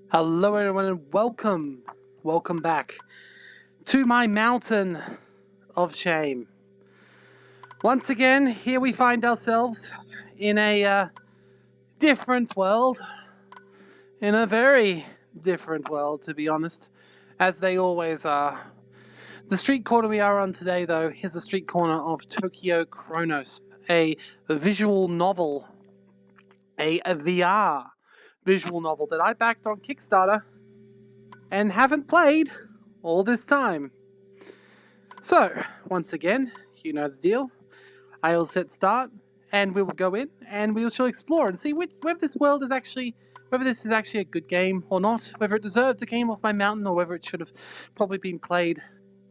Hello everyone and welcome back to my mountain of shame. Once again, here we find ourselves in a different world, in a very different world to be honest, as they always are. The street corner we are on today though is the street corner of Tokyo Chronos, a visual novel, a VR visual novel that I backed on Kickstarter and haven't played all this time. So, once again, you know the deal. I'll set start, and we will go in, and we shall explore and see whether this is actually a good game or not, whether it deserved a game off my mountain, or whether it should have probably been played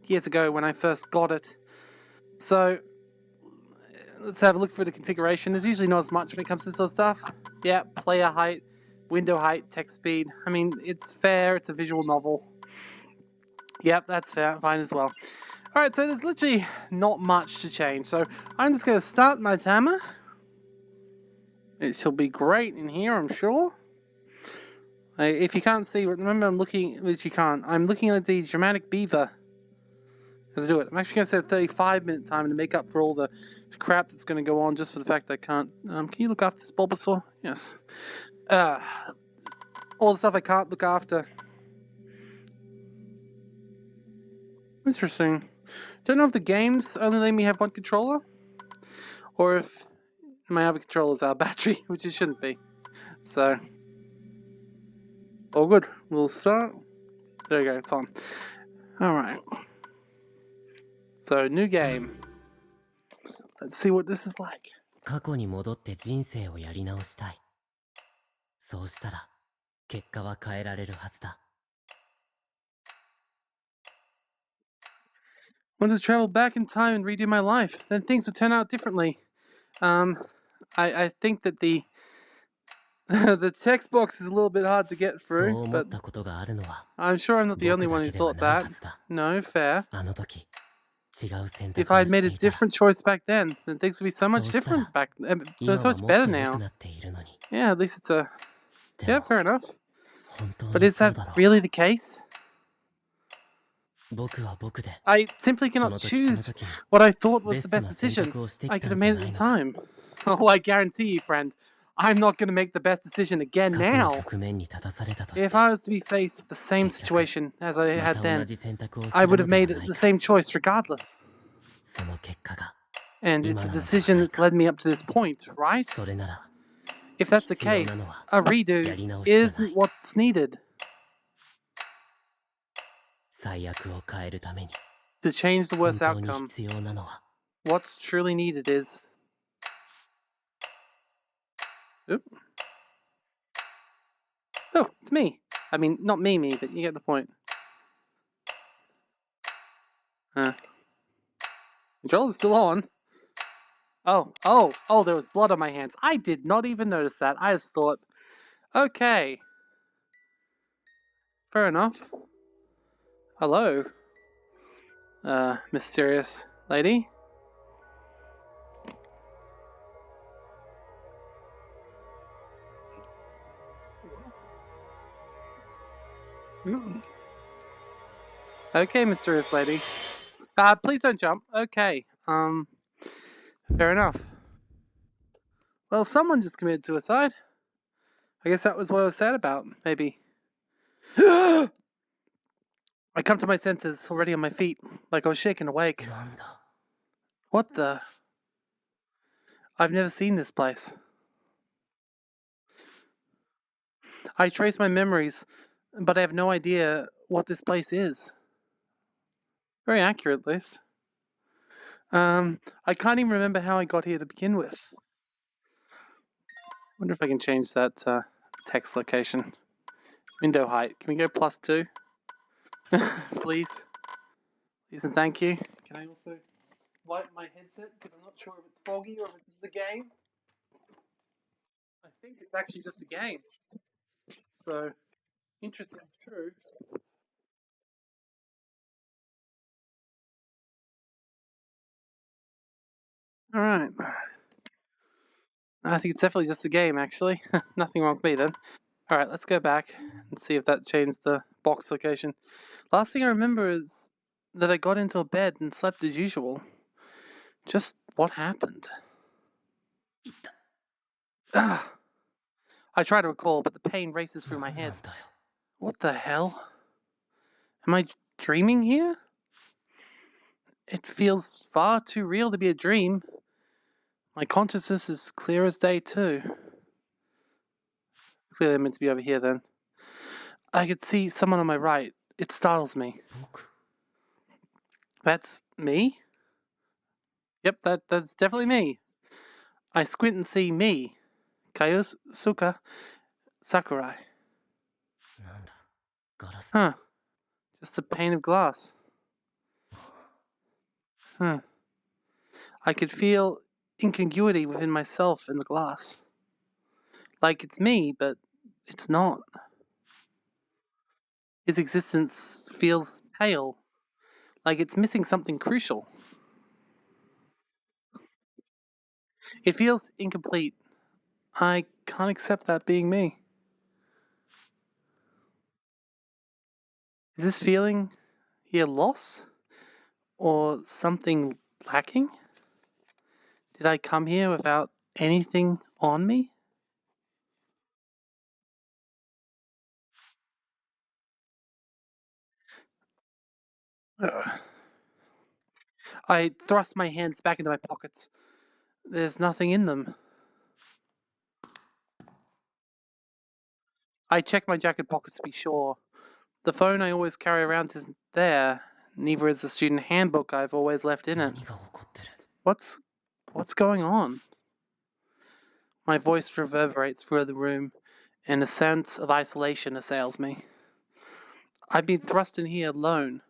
years ago when I first got it. So, let's have a look through the configuration. There's usually not as much when it comes to this sort of stuff. Yeah, player height, window height, text speed. I mean, it's fair. It's a visual novel. Yep, that's fair, fine as well. Alright, so there's literally not much to change. So I'm just going to start my timer. It shall be great in here, I'm sure. If you can't see, remember I'm looking, which you can't, I'm looking at the dramatic beaver as I do it. I'm actually going to set a 35-minute timer to make up for all the crap that's going to go on just for the fact I can't. Can you look after this Bulbasaur? Yes. All the stuff I can't look after. Interesting. Don't know if the games only let me have one controller, or if my other controller is out of battery, which it shouldn't be. So, all good. We'll start. There you go, it's on. Alright. So, new game. Let's see what this is like. 過去に戻って人生をやり直したい。そうしたら、結果は変えられるはずだ。Want to travel back in time and redo my life, then things would turn out differently. I think that the the text box is a little bit hard to get そう through, 思っ but たことがあるのは、 I'm sure I'm not the only 僕 one だ who けでは thought ない that. はずだ。 No, fair. あの時、違う選 If 択を I had し made て a いた。 different choice back then things would be so much そうしたら、 different back, so 今 so は much もっ better と良く now. なっているのに。 Yeah, at least it's a で yeah, も、 fair enough. 本当 But に is そう that だろう really か。 the case? 僕は僕で、 I simply そ cannot の時その choose 時に what I thought was the ベスト best な選 decision. 択をしてき I た could ん have じゃ made な at い the のか。 time. Oh, I guarantee you, friend, I'm not going to make the best decision again 過去の now. 局面に立たされたとして、 If I was to be faced with the same 結局、 situation as I ま had た同 then, じ選択をす I る would の have では made ない the か。 same choice regardless. その結果が、 And it's 今 a なのでは decision ない that's か。 led me up to this point, right? それなら、 If that's the 必要なの case, は a や redo り直しじゃな isn't い。 what's needed. 最悪を変えるために、 To change the 本 worst 当に outcome, 必要なのは、 what's truly needed is... Oop. Oh, it's me. I mean, not me, but you get the point. Control is still on. Oh, there was blood on my hands. I did not even notice that. I just thought, okay. Fair enough. Hello, mysterious lady. Okay, mysterious lady. Please don't jump. Okay. Fair enough. Well, someone just committed suicide. I guess that was what I was sad about, maybe. I come to my senses, already on my feet, like I was shaken awake. なんだ。 What the? I've never seen this place. I trace my memories, but I have no idea what this place is. Very accurate, at least. I can't even remember how I got here to begin with. Wonder if I can change that text location. Window height. Can we go +2? Please. Please and thank you. Can I also wipe my headset? Because I'm not sure if it's foggy or if it's the game. I think it's actually just a game. So, interesting. True. Alright. I think it's definitely just a game, actually. Nothing wrong with me then. Alright, let's go back. and see if that changed the box location. Last thing I remember is that I got into a bed and slept as usual. Just what happened? Ah, I try to recall, but the pain races through my head. What the hell? Am I dreaming here? It feels far too real to be a dream. My consciousness is clear as day, too. Clearly I'm meant to be over here, then. I could see someone on my right. It startles me. That's me? Yep, that's definitely me. I squint and see me. Kyosuke Sakurai. Huh. Just a pane of glass. Huh. I could feel incongruity within myself and the glass. Like it's me, but it's not. His existence feels pale, like it's missing something crucial. It feels incomplete. I can't accept that being me. Is this feeling here loss? Or something lacking? Did I come here without anything on me? Ugh. I thrust my hands back into my pockets. There's nothing in them. I check my jacket pockets to be sure. The phone I always carry around isn't there. Neither is the student handbook I've always left in it. What's going on? My voice reverberates through the room, and a sense of isolation assails me. I've been thrust in here alone,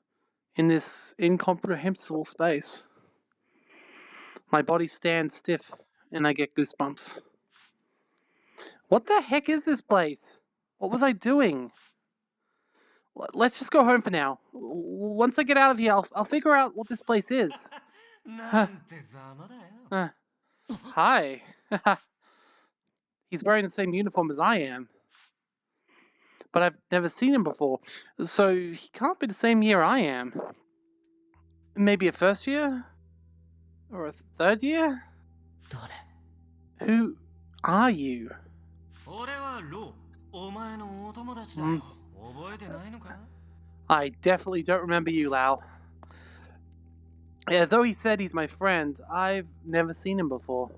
in this incomprehensible space. My body stands stiff, and I get goosebumps. What the heck is this place? What was I doing? Let's just go home for now. Once I get out of here, I'll figure out what this place is. Hi. He's wearing the same uniform as I am. But I've never seen him before, so he can't be the same year I am. Maybe a first year? Or a third year? Who are you? I definitely don't remember you, Lau. Yeah, though he said he's my friend, I've never seen him before.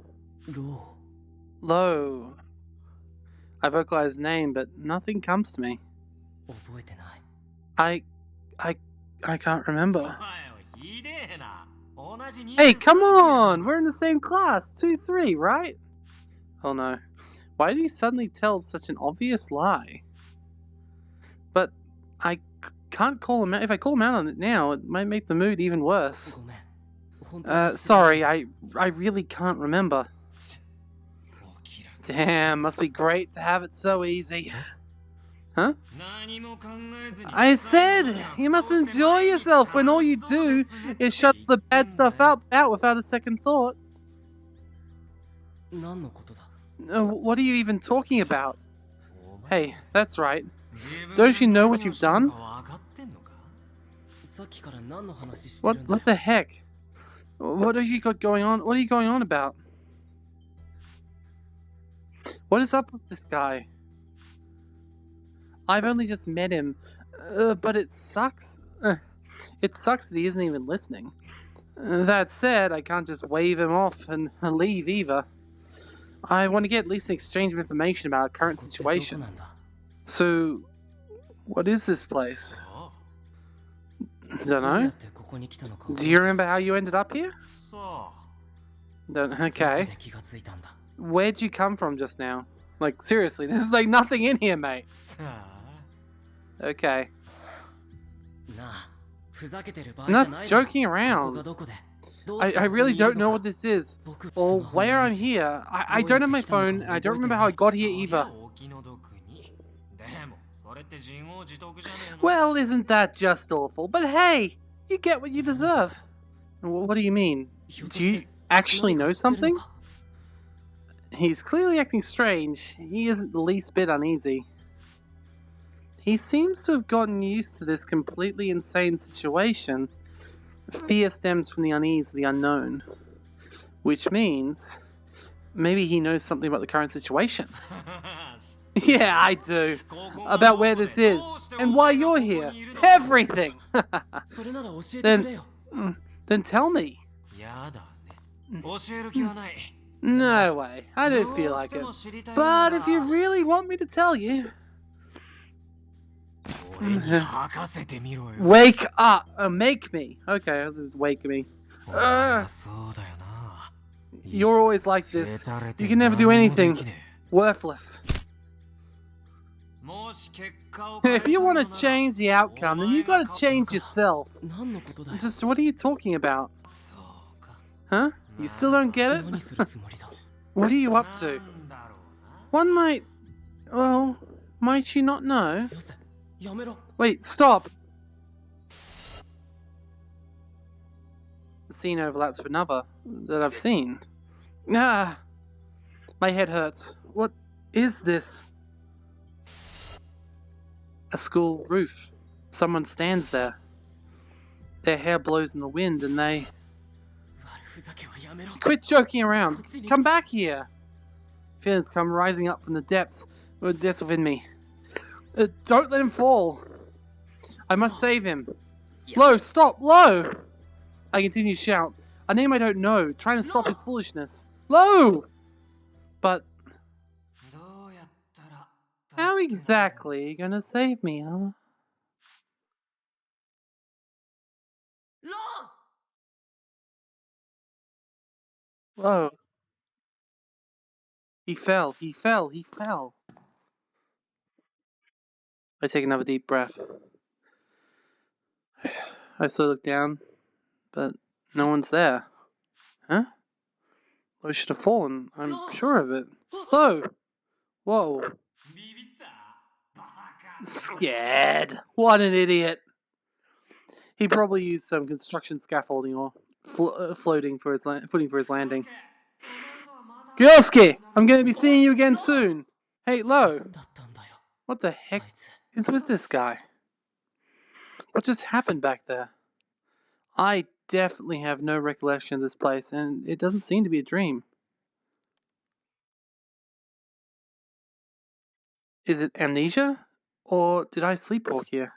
Lo. I vocalize his name, but nothing comes to me. I can't remember. Hey, come on! We're in the same class! 2-3, right? Oh no. Why did he suddenly tell such an obvious lie? But I can't call him out. If I call him out on it now, it might make the mood even worse. Sorry, I really can't remember. Damn, must be great to have it so easy. Huh? I said, you must enjoy yourself when all you do is shut the bad stuff out without a second thought. What are you even talking about? Hey, that's right. Don't you know what you've done? What the heck? What have you got going on? What are you going on about? What is up with this guy? I've only just met him, but it sucks. It sucks that he isn't even listening. That said, I can't just wave him off and leave either. I want to get at least an exchange of information about our current situation. So, what is this place? Don't know. Do you remember how you ended up here? Okay. Where'd you come from just now? Like, seriously, there's like nothing in here, mate. Okay. Enough joking around. I really don't know what this is, or where I'm here. I don't have my phone, and I don't remember how I got here either. Well, isn't that just awful? But hey, you get what you deserve. What do you mean? Do you actually know something? He's clearly acting strange. He isn't the least bit uneasy. He seems to have gotten used to this completely insane situation. Fear stems from the unease of the unknown, which means maybe he knows something about the current situation. Yeah, I do. About where this is and why you're here. Everything. それなら教えてく then, れよ then tell me. やだね教える気はない No way. I don't feel like it. But if you really want me to tell you, 俺に任せてみろよ wake up. Make me. Okay, this is wake me. そうだよな You're always like this. You can never do anything. Worthless. もし結果を変え If you たいの want な to ら change the outcome, then you gotta change yourself. 何のことだよ Just what are you talking about? そうか Huh? You still don't get it? 何するつもりだ What are you up な to? んだろう One might. Well, might you not know? よせやめろ Wait, stop! The scene overlaps with another that I've seen. Ah! My head hurts. What is this? A school roof. Someone stands there. Their hair blows in the wind and they. 悪ふざけはやめろ Quit joking around! Come back here! Feelings come rising up from the depths within me. Don't let him fall! I must save him! Lo, stop! Lo! I continue to shout. A name I don't know, trying to stop his foolishness. Lo! But どうやったら how exactly are you gonna save me, huh? ロ Lo. He fell. I take another deep breath. I still look down, but no one's there. Huh? Lo should have fallen. I'm sure of it. Lo! Whoa. ビビったバカ Scared. What an idiot. He probably used some construction scaffolding or footing for his landing. お前とはまだ Gyosuke, I'm going to be seeing you again soon. Hey, Lo, だったんだよ what the あ heck いつ is with this guy? What just happened back there? I definitely have no recollection of this place, and it doesn't seem to be a dream. Is it amnesia? Or did I sleepwalk here?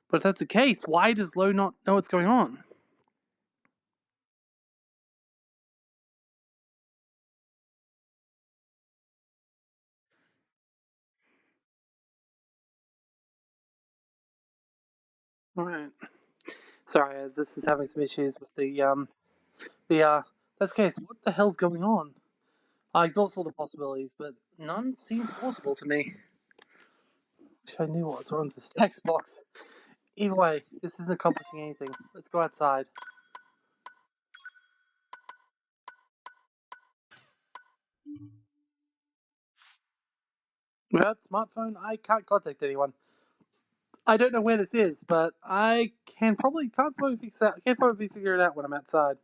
But if that's the case, why does Lo not know what's going on? Alright. Sorry, as this is having some issues with that's the case. What the hell's going on? I exhaust all the possibilities, but none seem plausible to me. Wish I knew what was wrong with this text box. Either way, this isn't accomplishing anything. Let's go outside. Without smartphone, I can't contact anyone. I don't know where this is, but I can't probably figure it out when I'm outside.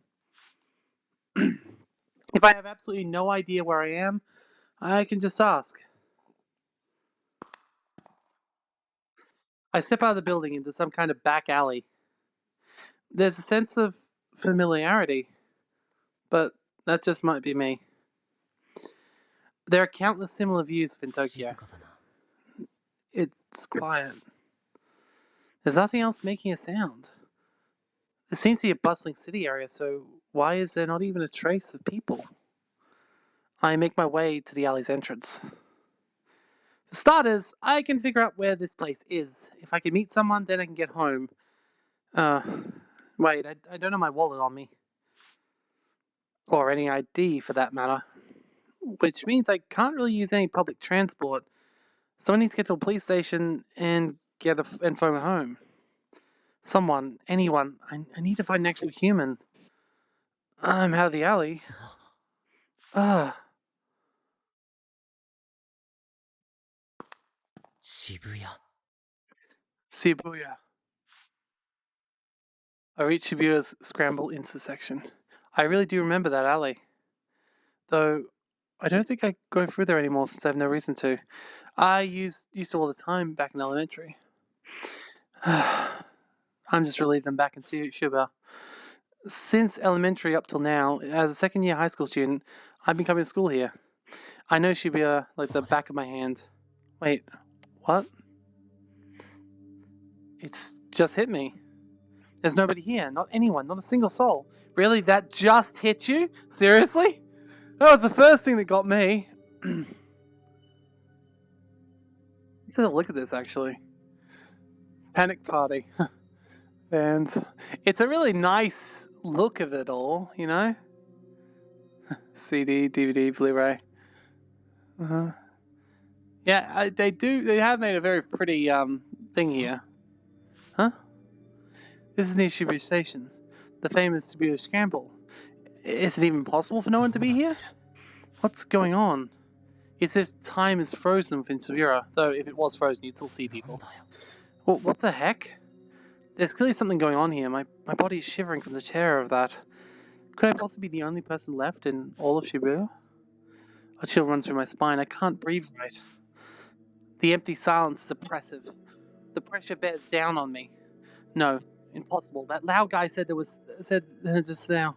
If I have absolutely no idea where I am, I can just ask. I step out of the building into some kind of back alley. There's a sense of familiarity, but that just might be me. There are countless similar views in 静 Tokyo. かだな It's quiet. There's nothing else making a sound. There seems to be a bustling city area, so why is there not even a trace of people? I make my way to the alley's entrance. For starters, I can figure out where this place is. If I can meet someone, then I can get home. Wait, I don't have my wallet on me. Or any ID for that matter. Which means I can't really use any public transport. So I need to get to a police station and and phone home. Someone, anyone. I need to find an actual human. I'm out of the alley. Ah, 渋谷 Shibuya. I reach Shibuya's scramble intersection. I really do remember that alley. Though, I don't think I go through there anymore since I have no reason to. I used to all the time back in elementary. I'm just relieved I'm back in Shuba. Since elementary up till now, as a second year high school student, I've been coming to school here. I know Shibuya like the back of my hand. Wait, what? It's just hit me. There's nobody here, not anyone, not a single soul. Really, that just hit you? Seriously? That was the first thing that got me. Let's have a look at this, actually. Panic Party. And it's a really nice look of it all, you know? CD, DVD, Blu-ray. Yeah, they have made a very pretty thing here. Huh? This is near Shibuya Station, the famous Shibuya Scramble. Is it even possible for no one to be here? What's going on? It says time is frozen within Shibuya, though if it was frozen, you'd still see people. Well, what the heck? There's clearly something going on here. My body is shivering from the terror of that. Could I possibly be the only person left in all of Shibuya? A chill runs through my spine. I can't breathe right. The empty silence is oppressive. The pressure bears down on me. No, impossible. That loud guy said just now.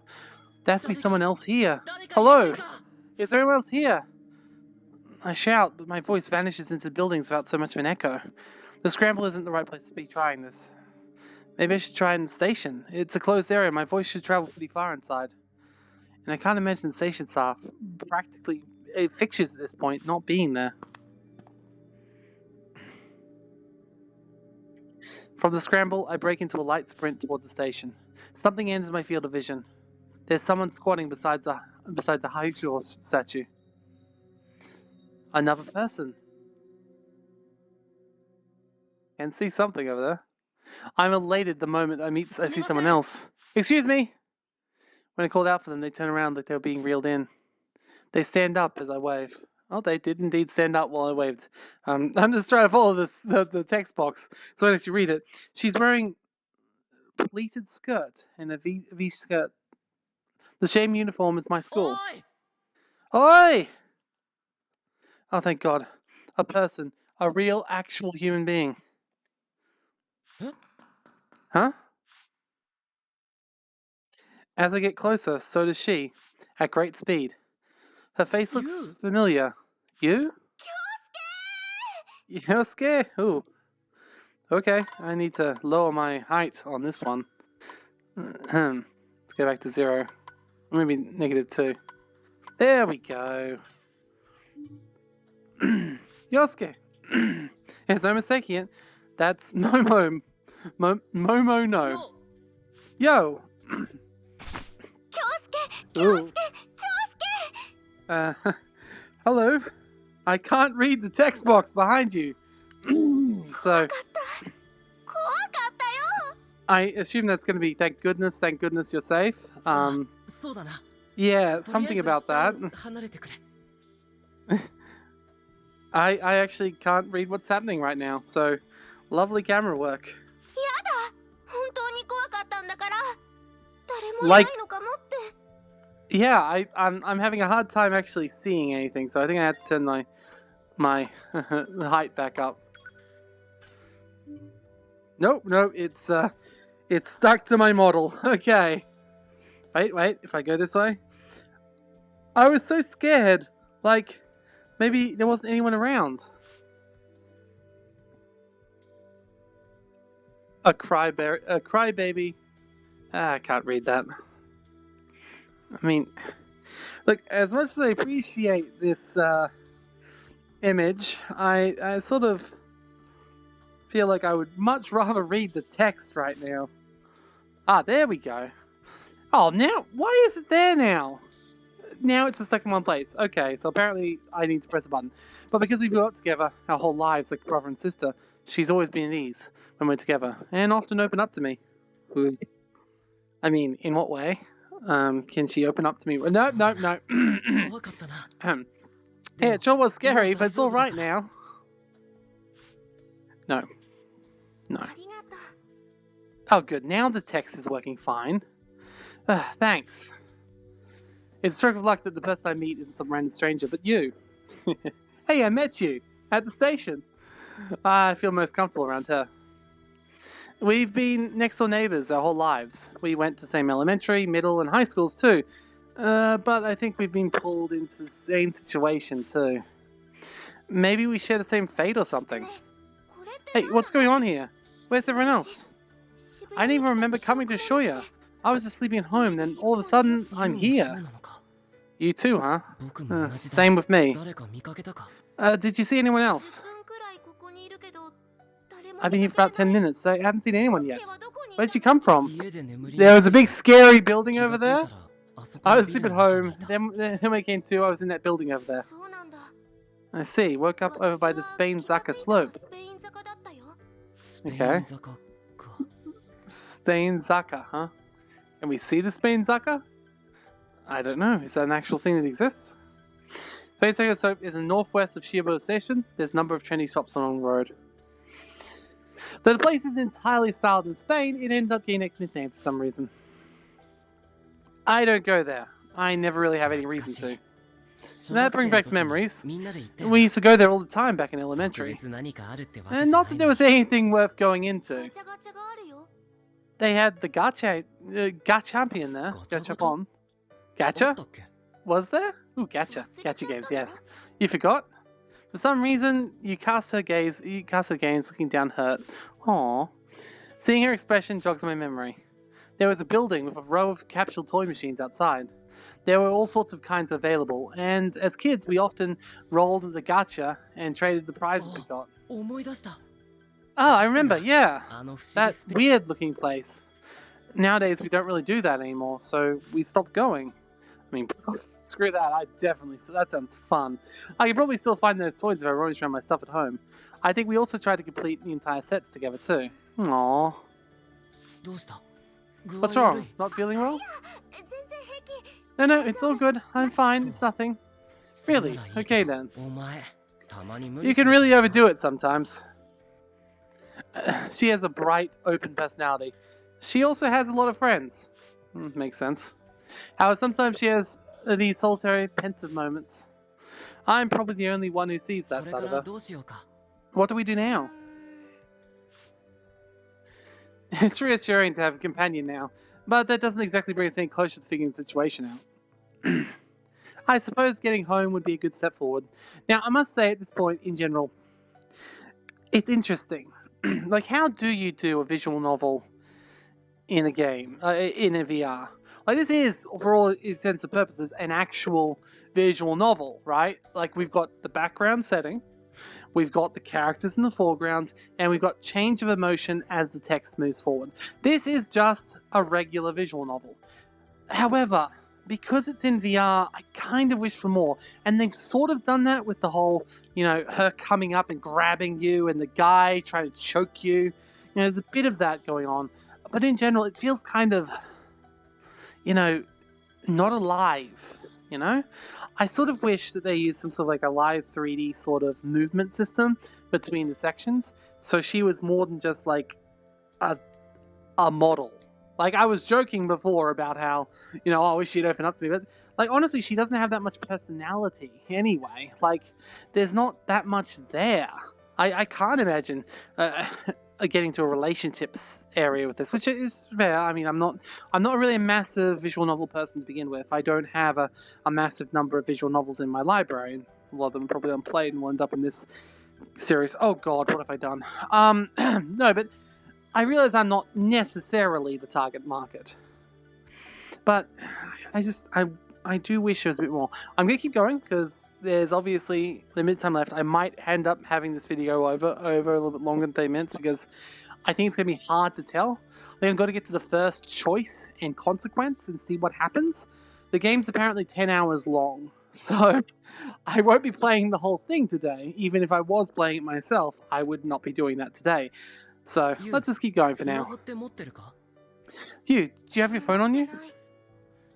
There has to be someone else here. Hello? Is there anyone else here? I shout, but my voice vanishes into the buildings without so much of an echo. The scramble isn't the right place to be trying this. Maybe I should try it in the station. It's a closed area. My voice should travel pretty far inside. And I can't imagine the station staff practically fixtures at this point not being there. From the scramble, I break into a light sprint towards the station. Something enters my field of vision. There's someone squatting beside the Haijo statue. Another person. Can see something over there. I'm elated the moment I see someone else. Excuse me! When I called out for them, they turn around like they were being reeled in. They stand up as I wave. Oh, they did indeed stand up while I waved. I'm just trying to follow the text box so I can actually read it. She's wearing a pleated skirt and a V skirt. The same uniform as my school. Oi! Oh, thank God. A person. A real, actual human being. Huh? As I get closer, so does she. At great speed. Her face looks familiar. You? Yosuke? Ooh. Okay, I need to lower my height on this one. Let's go back to 0. Maybe -2. There we go. Yosuke. There's no mistaking it. That's Momo. Momo no. Yo! Ooh. Hello. I can't read the text box behind you. So I assume that's going to be thank goodness you're safe. Yeah, something about that. I actually can't read what's happening right now, so lovely camera work. Like, yeah, I'm having a hard time actually seeing anything, so I think I have to turn my height back up. Nope, it's stuck to my model. Okay. Wait, if I go this way. I was so scared. Like, maybe there wasn't anyone around. A crybaby. I can't read that. I mean, look, as much as I appreciate this image, I sort of feel like I would much rather read the text right now. Ah, there we go. Oh, now, why is it there now? Now it's stuck in one place. Okay, so apparently I need to press a button. But because we grew up together our whole lives like brother and sister, she's always been at ease when we're together, and often open up to me. I mean, in what way? Can she open up to me? No. Yeah, it sure was scary, but it's alright now. No. Oh, good. Now the text is working fine. Thanks. It's a stroke of luck that the person I meet isn't some random stranger, but you. Hey, I met you at the station. I feel most comfortable around her. We've been next door neighbors our whole lives. We went to the same elementary, middle, and high schools too. But I think we've been pulled into the same situation too. Maybe we share the same fate or something. Hey, what's going on here? Where's everyone else? I didn't even remember coming to Shoya. I was just sleeping at home, then all of a sudden, I'm here. You too, huh? Same with me. Did you see anyone else? I've been here for about 10 minutes, so I haven't seen anyone yet. Where did you come from? There was a big scary building over there. I was asleep at home, then when I came to, I was in that building over there. I see, woke up over by the Spain Zaka slope. Okay. Spain Zaka, huh? Can we see the Spain Zaka? I don't know, is that an actual thing that exists? Spain Zaka slope is in northwest of Shibuya Station. There's a number of trendy shops along the road. Though the place is entirely styled in Spain, it ended up getting its nickname for some reason. I don't go there. I never really have any reason to. That brings back some memories. We used to go there all the time back in elementary. And not that there was anything worth going into. They had the Gachampion there. Gachapon. Gacha? Was there? Ooh, Gacha. Gacha games, yes. You forgot? For some reason, Yukasa gaze looking down hurt. Aww. Seeing her expression jogs my memory. There was a building with a row of capsule toy machines outside. There were all sorts of kinds available, and as kids we often rolled the gacha and traded the prizes we got. Oh, I remember, yeah. That weird looking place. Nowadays we don't really do that anymore, so we stopped going. I mean, screw that, that sounds fun. I could probably still find those toys if I rolled around my stuff at home. I think we also tried to complete the entire sets together too. Aww. What's wrong? Not feeling well? No, it's all good. I'm fine. It's nothing. Really? Okay then. You can really overdo it sometimes. She has a bright, open personality. She also has a lot of friends. Makes sense. However, sometimes she has these solitary, pensive moments. I'm probably the only one who sees that side of her. What do we do now? It's reassuring to have a companion now, but that doesn't exactly bring us any closer to figuring the situation out. I suppose getting home would be a good step forward. Now, I must say at this point, in general, it's interesting. Like, how do you do a visual novel in a game, in a VR? Like, this is, for all intents and purposes, an actual visual novel, right? Like, we've got the background setting, we've got the characters in the foreground, and we've got change of emotion as the text moves forward. This is just a regular visual novel. However, because it's in VR, I kind of wish for more. And they've sort of done that with the whole, her coming up and grabbing you and the guy trying to choke you. There's a bit of that going on. But in general, it feels kind of, not alive, I sort of wish that they used some sort of like a live 3D sort of movement system between the sections. So she was more than just like a model. Like, I was joking before about how, I wish she'd open up to me. But, like, honestly, she doesn't have that much personality anyway. Like, there's not that much there. I can't imagine getting to a relationships area with this, which is fair. I mean, I'm not really a massive visual novel person to begin with. I don't have a massive number of visual novels in my library, and a lot of them are probably unplayed and will end up in this series. Oh god, what have I done? No, but I realize I'm not necessarily the target market. But I do wish there was a bit more. I'm going to keep going because there's obviously limited time left. I might end up having this video over a little bit longer than 30 minutes because I think it's going to be hard to tell. I think I've got to get to the first choice and consequence and see what happens. The game's apparently 10 hours long, so I won't be playing the whole thing today. Even if I was playing it myself, I would not be doing that today. So let's just keep going for now. Do you have your phone on you?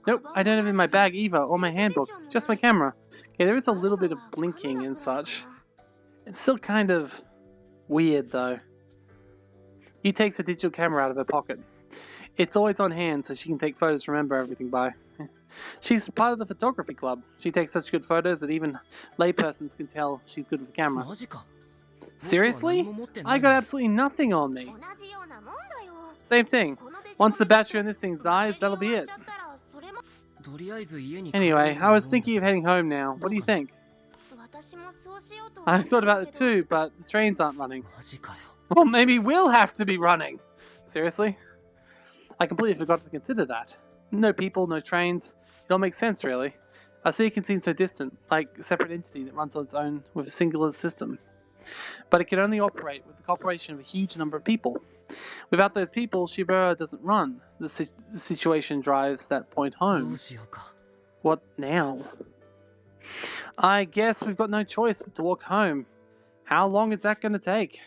Nope, I don't have it in my bag either, or my handbook, just my camera. Okay, there is a little bit of blinking and such. It's still kind of weird though. He takes a digital camera out of her pocket. It's always on hand so she can take photos to remember everything by. She's part of the photography club. She takes such good photos that even laypersons can tell she's good with the camera. マジか。 Seriously? I got absolutely nothing on me. 同じようなもんだよ。 Same thing. このデジ Once the カメ battery on this thing dies, that'll be 終わっ it. ちゃったらそれもとりあえず家に Anyway, I was thinking of heading home now. What do you think? 私もそうしようと I 思ったん thought だ about け it ど too, but the trains aren't running. マジかよ。 Well, maybe we'll have to be running. Seriously? I completely forgot to consider that. No people, no trains. It all makes sense, really. I see it can seem so distant, like a separate entity that runs on its own with a singular system. But it can only operate with the cooperation of a huge number of people. Without those people, Shibura doesn't run. The situation drives that point ど home. うしようか。 What now? I guess we've got no choice but to walk home. How long is that going to take?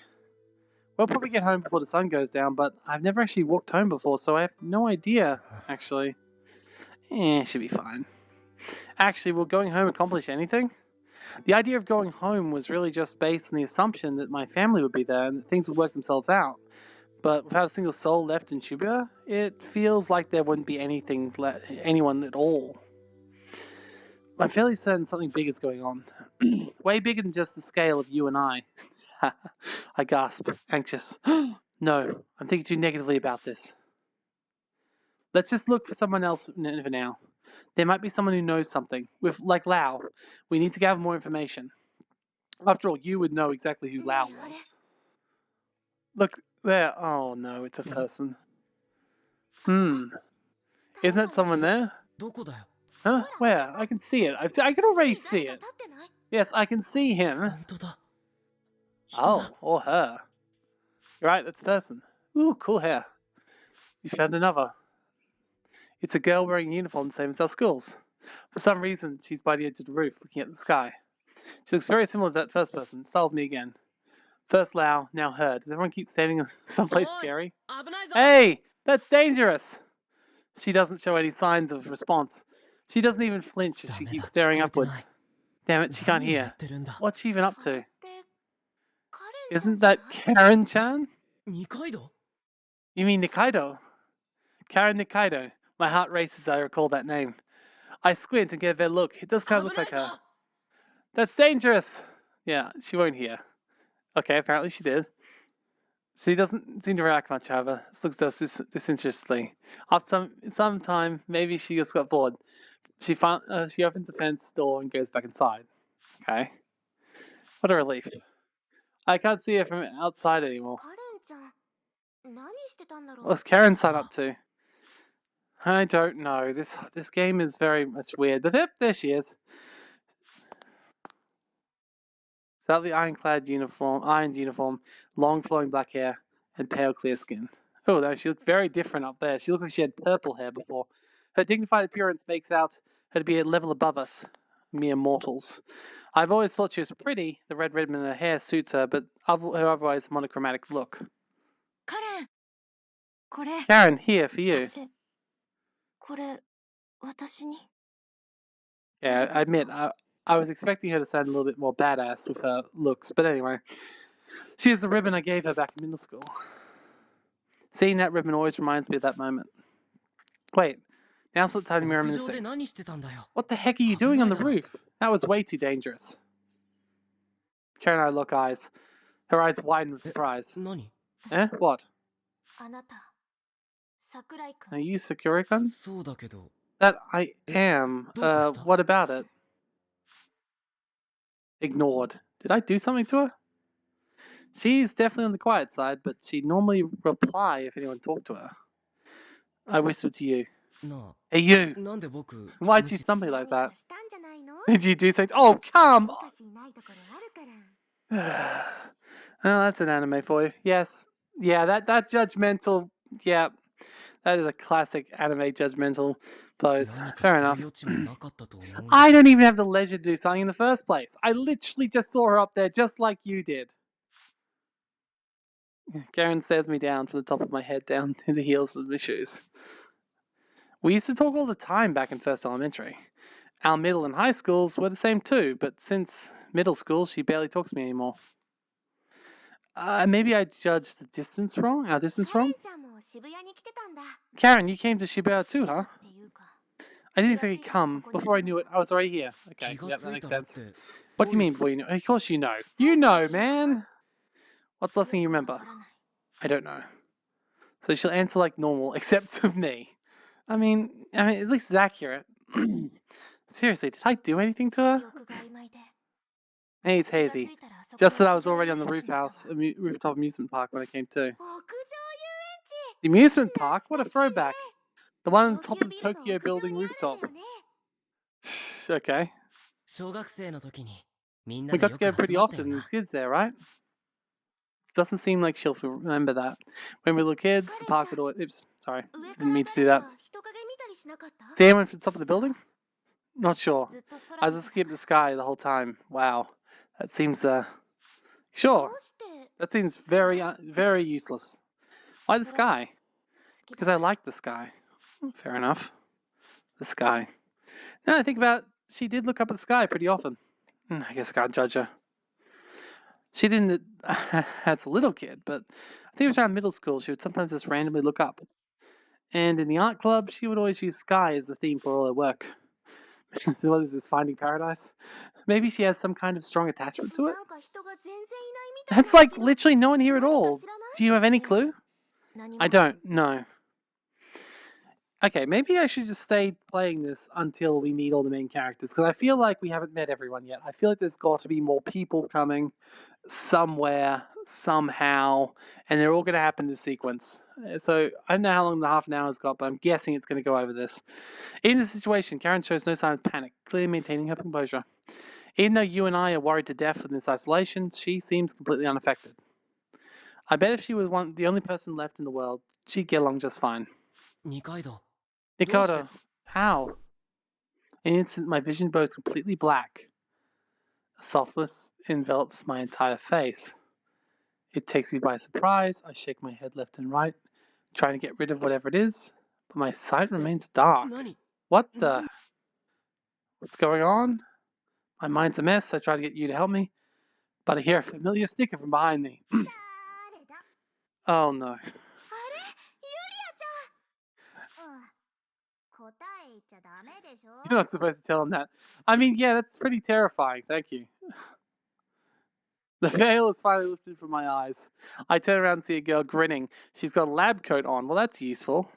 We'll probably get home before the sun goes down, but I've never actually walked home before, so I have no idea, actually. Should be fine. Actually, will going home accomplish anything? The idea of going home was really just based on the assumption that my family would be there and that things would work themselves out. But without a single soul left in Shibuya, it feels like there wouldn't be anyone at all. I'm fairly certain something big is going on. Way bigger than just the scale of you and I. I gasp, anxious. No, I'm thinking too negatively about this. Let's just look for someone else for now. There might be someone who knows something. Like Lao, we need to gather more information. After all, you would know exactly who Lao was. Look there. Oh no, it's a person. Isn't that someone there? どこだよ。 Huh? Where? I can see it. I can already see 誰 it. か立ってない Yes, I can see him. 本当だ。人 Oh, だ。 or her. You're right, that's a person. Ooh, cool hair. You found another. It's a girl wearing a uniform the same as our schools. For some reason, she's by the edge of the roof, looking at the sky. She looks very similar to that first person. Styles me again. First Lao, now her. Does everyone keep standing someplace Oi! scary? 危ないぞ。 Hey, that's dangerous! She doesn't show any signs of response. She doesn't even flinch as she keeps staring upwards. Damn it, she can't 何をや hear. ってるんだ。 What's she even up あれ to? ってカレンちゃん Isn't じゃ that ない Karen-chan? 二階堂 You mean Nikaido? Karen Nikaido. My heart races as I recall that name. I squint and get a better look. It does kind of look 危ない like her. ぞ。 That's dangerous! Yeah, she won't hear. Okay, apparently she did. She doesn't seem to react much, however. This looks disinterestedly. After some time, maybe she just got bored. She opens the fence door and goes back inside. Okay. What a relief. I can't see her from outside anymore. カレンちゃん何してたんだろう What's Karen sign up to? I don't know. This game is very much weird. But yep, there she is. Slightly ironed uniform, long flowing black hair, and pale clear skin. Oh, no, she looked very different up there. She looked like she had purple hair before. Her dignified appearance makes out her to be a level above us, mere mortals. I've always thought she was pretty. The red ribbon in her hair suits her, but her otherwise monochromatic look. カレンこれ Karen, here for you. これ私に Yeah, I admit, I was expecting her to sound a little bit more badass with her looks, but anyway. She has the ribbon I gave her back in middle school. Seeing that ribbon always reminds me of that moment. Wait, now's the time we're 屋上で reminiscing. 何してたんだよ。 What the heck are you doing on the roof? That was way too dangerous. Karen and I lock eyes. Her eyes widen with surprise. 何 Eh? What? あなた桜井 Are くん you Sakura-kun? そうだけど。 That I am. What about it? Ignored. Did I do something to her? She's definitely on the quiet side, but she'd normally reply if anyone talked to her. I whispered to you. な Hey, you! あ、なんで僕。 Why'd you 無視 stumble like 何 that? かしたんじゃないの Did you do something? Oh, come 何かしないところあるから Well, that's an anime for you. Yes. Yeah, that judgmental. Yeah. That is a classic anime judgmental pose. 何か Fair する enough. 余地もなかったと思うんだ I don't even have the leisure to do something in the first place. I literally just saw her up there just like you did. Karen stares me down from the top of my head down to the heels of my shoes. We used to talk all the time back in first elementary. Our middle and high schools were the same too, but since middle school, she barely talks to me anymore. Maybe I judged the distance wrong? Our distance カレ wrong? ンちゃんも渋谷に来てたんだ Karen, you came to Shibuya too, huh? っていうか I didn't exactly come. Before I knew it, I was already here. Okay, 気が yeah, つ that い makes たらっ sense. て What do you どういう mean before you know? Of course you know. You know, man! What's the last thing you remember? I don't know. So she'll answer like normal, except with me. I mean, at least it's accurate. Seriously, did I do anything to her? 記憶が曖昧で Hey, it's 気がつ hazy. いたらあそこ Just that I 屋 was 上 already 遊 on the 園地だったわ rooftop amusement park when I came to. 屋上遊園地 The amusement park? What a 懐かしいね throwback. The one on 高 top 級 of the ビルの Tokyo 屋上 building にあるんだ rooftop. よね Okay. 小学生の時にみんな We で got よく together 集 pretty まったよ often な as kids there, right? Doesn't seem like she'll remember that. When we were kids, the park would always... Oops, sorry. 上か Didn't ら mean to do 誰 that. か人影見たりしなかった See anyone from the top of the building? Not sure. ずっと I 空 was 見 just て looking た at the sky the whole time. Wow. That seems, ど Sure. うして That seems very, very useless. Why the 空が sky? 好き Because だ I から like the sky. Fair enough. The sky. Now I think about it, she did look up at the sky pretty often. I guess I can't judge her. She didn't as a little kid, but I think it was around middle school, she would sometimes just randomly look up. And in the art club, she would always use sky as the theme for all her work. What is this, Finding Paradise? Maybe she has some kind of strong attachment to it? なんか人が全然いないみたいなん That's だ like けど literally no one here at 何か all. 知らない Do you have any clue? 何 I も don't, no. Okay, maybe I should just stay playing this until we meet all the main characters, because I feel like we haven't met everyone yet. I feel like there's got to be more people coming somewhere, somehow, and they're all going to happen in sequence. So I don't know how long the half an hour has got, but I'm guessing it's going to go over this. In this situation, Karen shows no sign of panic, clearly maintaining her composure. Even though you and I are worried to death in this isolation, she seems completely unaffected. I bet if she was the only person left in the world, she'd get along just fine. 二階堂 Nikota, how? In an instant, my vision goes completely black. A softness envelops my entire face. It takes me by surprise. I shake my head left and right, trying to get rid of whatever it is, but my sight remains dark. 何 What the? What's going on? My mind's a mess. I try to get you to help me, but I hear a familiar snicker from behind me. 誰だ Oh no. あれユリアちゃんうん答え言っちゃダメでしょ You're not supposed to tell him that. I mean, yeah, that's pretty terrifying. Thank you. The veil is finally lifted from my eyes. I turn around and see a girl grinning. She's got a lab coat on. Well, that's useful.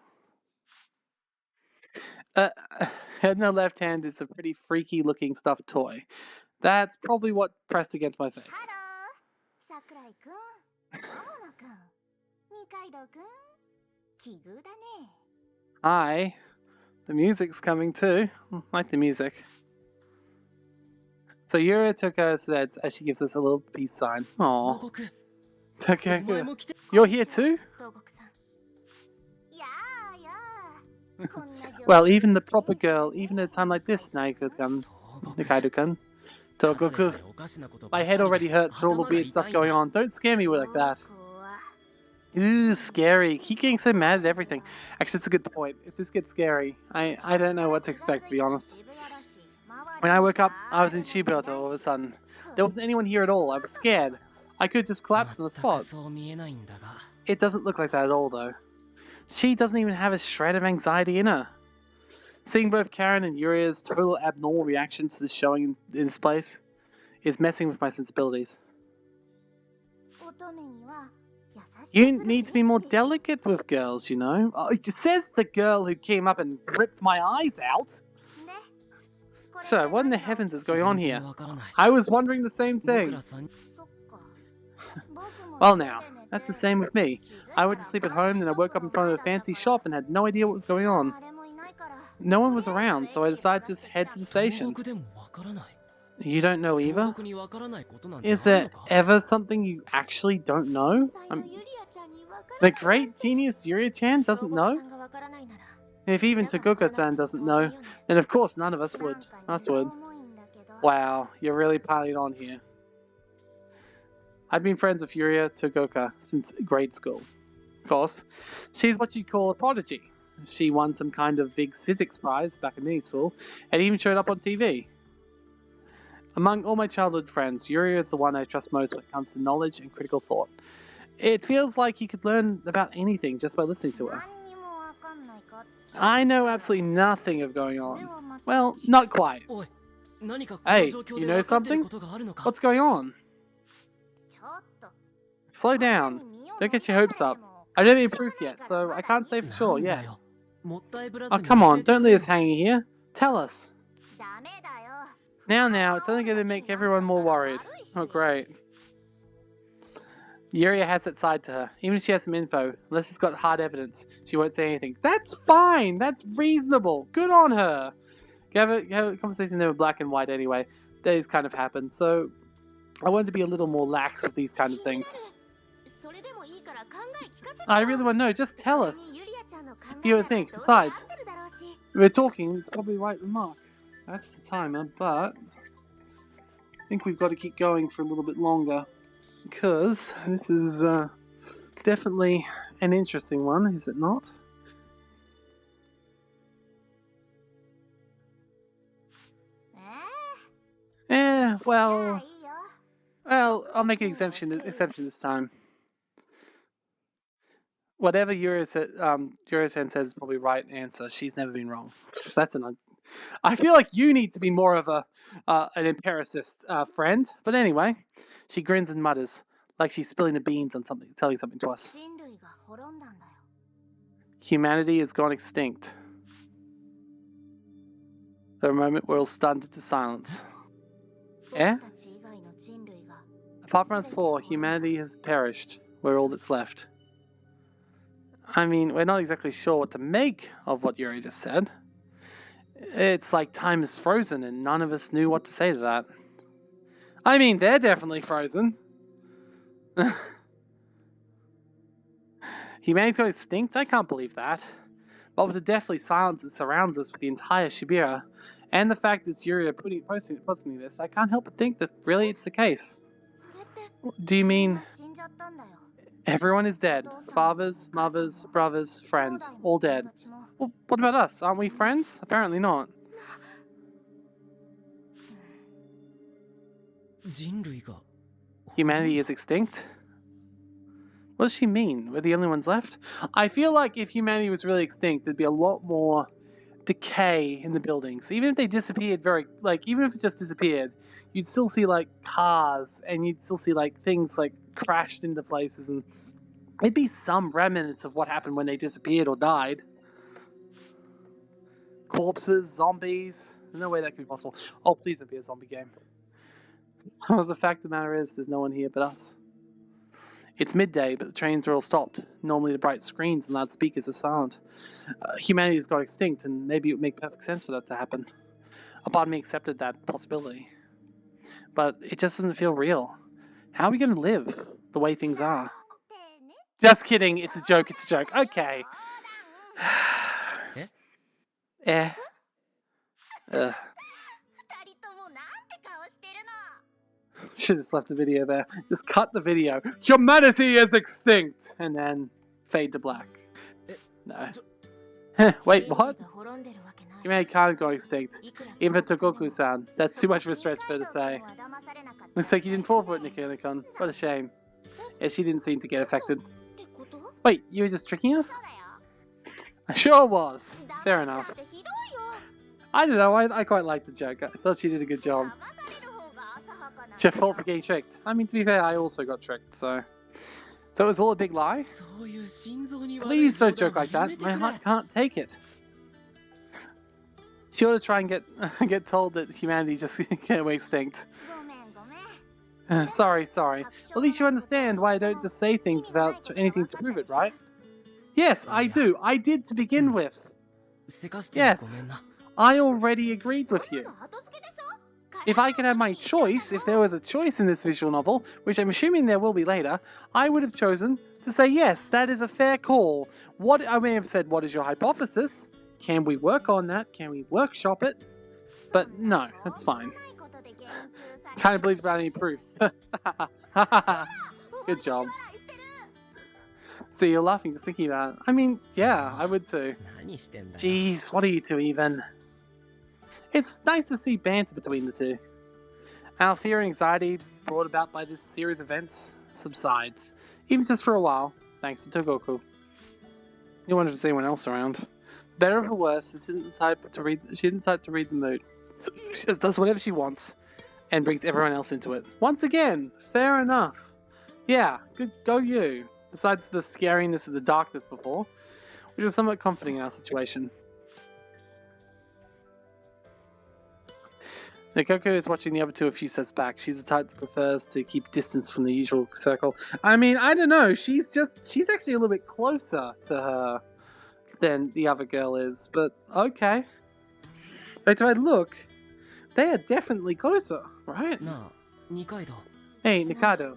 In her left hand is a pretty freaky looking stuffed toy. That's probably what pressed against my face. ハロー桜井くん天野くん二階堂くん奇遇だね Hi. The music's coming too. I like the music. So Yura took her as she gives us a little peace sign. 報 Aww. 告 Okay, お前も来て You're here too? 東国さんやあやあこんな状況 Well, even the proper girl, even at a time like this, Naiko-kun, 東国 Nikaido-kun, ただでさ Togoku. えおかしなことば My っかり head で already hurts from all the 頭が weird 痛 stuff いんだ going on. Don't scare me like that. 怖 Ooh, scary. Keep getting so mad at everything. Actually, that's a good point. If this gets scary, I don't know what to expect, to be honest. When I woke up, I was in Shibuya all of a sudden. There wasn't anyone here at all. I was scared. I could just collapse on the 全く spot. そう見えないんだが It doesn't look like that at all, though. She doesn't even have a shred of anxiety in her. Seeing both Karen and Yuria's total abnormal reactions to this showing in this place is messing with my sensibilities. 乙女には優しくす You る need to be more べきでしょ delicate with girls, you know. Oh, it says the girl who came up and ripped my eyes out. ねこれ So, で what in the 何が heavens is going on 全 here? 然わからない I was wondering the same 僕 thing. ら三人そっか僕も Well 家で now, 寝 that's the て same with me. 気づいた I ら went to sleep at home, then I woke up in front of a fancy shop and had no idea what was going on. 誰もいないから No one was around, so I decided to just head to the 東 station. 国でもわからない You don't know 東 either? 国にわからないことなんてあ Is る there のか ever something you actually don't know? 才のユリアちゃんにわから The ない great genius Yuria-chan doesn't 東国 know? さんがわからないなら If even Togoka-san doesn't know, then of course none of us な would. んか Us 荷が would. 重いんだけど Wow, you're really piling on here. I've been friends with Yuria Togoka since grade school. Of course, she's what you'd call a prodigy. She won some kind of big physics prize back in middle school and even showed up on TV. Among all my childhood friends, Yuria is the one I trust most when it comes to knowledge and critical thought. It feels like you could learn about anything just by listening to her. 何にもわかんないかって I know absolutely nothing of going on. Well, not quite. おい、何かこの Hey, 状況 you で know 分かってる something? ことがあるのか What's going on? ちょっと Slow down. Don't get your hopes up. I don't have any proof yet, so I can't say for な sure んだ yet. よ。もったいぶらず Oh, に come 教 on, えて don't く leave れ us hanging here. Tell us. ダメだよ Now, it's only going to make everyone more worried. Oh, great. Yuria has it side to her. Even if she has some info, unless it's got hard evidence, she won't say anything. That's fine. That's reasonable. Good on her. You have a conversation there with Black and White anyway. These kind of happen. So I wanted to be a little more lax with these kind of things. それでもいいから考え聞かせてよ I really want to know. Just tell そ us. れにユリアちゃんの考 If you え would なら think. どうせ合っ Besides, てるだろうし we're talking. It's probably right the mark. That's the timer, but I think we've got to keep going for a little bit longer because this is definitely an interesting one, is it not? え Yeah, じゃあ well, いいよ I'll make an exception this time. Whatever Yuri-san says is probably right answer. She's never been wrong. I feel like you need to be more of an empiricist friend. But anyway, she grins and mutters like she's spilling the beans on something, telling something to us. 人類が滅んだんだよ Humanity has gone extinct. For a moment, we're all stunned into silence. 僕 Eh? たち以外の人類が Apart from us four, humanity has perished. We're all that's left. I mean, we're not exactly sure what to make of what Yuri just said. It's like time is frozen and none of us knew what to say to that. I mean, they're definitely frozen. Humanity's gone extinct? I can't believe that. But with the deathly silence that surrounds us with the entire Shibuya, and the fact that Yuri posting this, I can't help but think that really it's the case. それって Do you みん mean な死んじゃったんだよ everyone is dead? Fathers, mothers, brothers, friends, all dead. Well, what about us? Aren't we friends? Apparently not. 人類が Humanity is extinct? What does she mean? We're the only ones left? I feel like if humanity was really extinct, there'd be a lot more decay in the buildings. Even if they disappeared even if it just disappeared, you'd still see, like, cars, and you'd still see, like, things, like, crashed into places, and there'd be some remnants of what happened when they disappeared or died. Corpses, zombies. There's no way that could be possible. Oh, please don't be a zombie game. Well, the fact of the matter is, there's no one here but us. It's midday, but the trains are all stopped. Normally the bright screens and loudspeakers are silent. Humanity has got extinct, and maybe it would make perfect sense for that to happen. A part of me accepted that possibility. But it just doesn't feel real. How are we going to live the way things are? ってね Just kidding, it's a joke, Okay. え Eh. 二人ともなんて顔してるの Should have just left the video there. Just cut the video. Humanity is extinct! And then fade to black. No. Wait, what? 人類が滅んでるわけない Humanity can't have gone extinct. いくら Even for Togoku-san. That's too much of a stretch for her to say. 二階堂君は騙されなかった Looks like you didn't fall for it, Nikon. What a shame. Yeah, she didn't seem to get affected. ってこと Wait, you were just tricking us? そうだよ I sure was. 騙 Fair すなん enough. てひどいよ I don't know, I quite liked the joke. I thought she did a good job. 騙される方が浅はかなんだ It's your fault for getting tricked. I mean, to be fair, I also got tricked, so... So it was all a big lie? そういう心臓に悪い Please 冗 don't 談 joke は like や that. めて My く heart れ can't take it. She ought to try and get told that humanity just can't be extinct. ごめんごめん Sorry. At least you understand why I don't just say things without anything to prove it, right? Yes, I do. I did to begin with. せかしてごめ Yes. んな I already agreed with そん you. なの後付けでしょ If I could have my choice, if there was a choice in this visual novel, which I'm assuming there will be later, I would have chosen to say yes, that is a fair call. What I may have said, what is your hypothesis? Can we work on that? Can we workshop it? But no, that's fine. Can't believe without any proof. Good job. So you're laughing just thinking about it. I mean, yeah, I would too. 何してんだよ Jeez, what are you two even? It's nice to see banter between the two. Our fear and anxiety brought about by this series of events subsides, even just for a while, thanks to Togoku. You wonder if there's anyone else around. Better or for worse, she isn't the type to read. She isn't the type to read the mood. She just does whatever she wants, and brings everyone else into it. Once again, fair enough. Yeah, good. Go you. Besides the scariness of the darkness before, which is somewhat comforting in our situation. Nikoko is watching the other two a few steps back. She's the type that prefers to keep distance from the usual circle. I mean, I don't know. She's actually a little bit closer to her than the other girl is, but okay. But if I look, they are definitely closer, right? なあ二階堂 Hey, Nikado.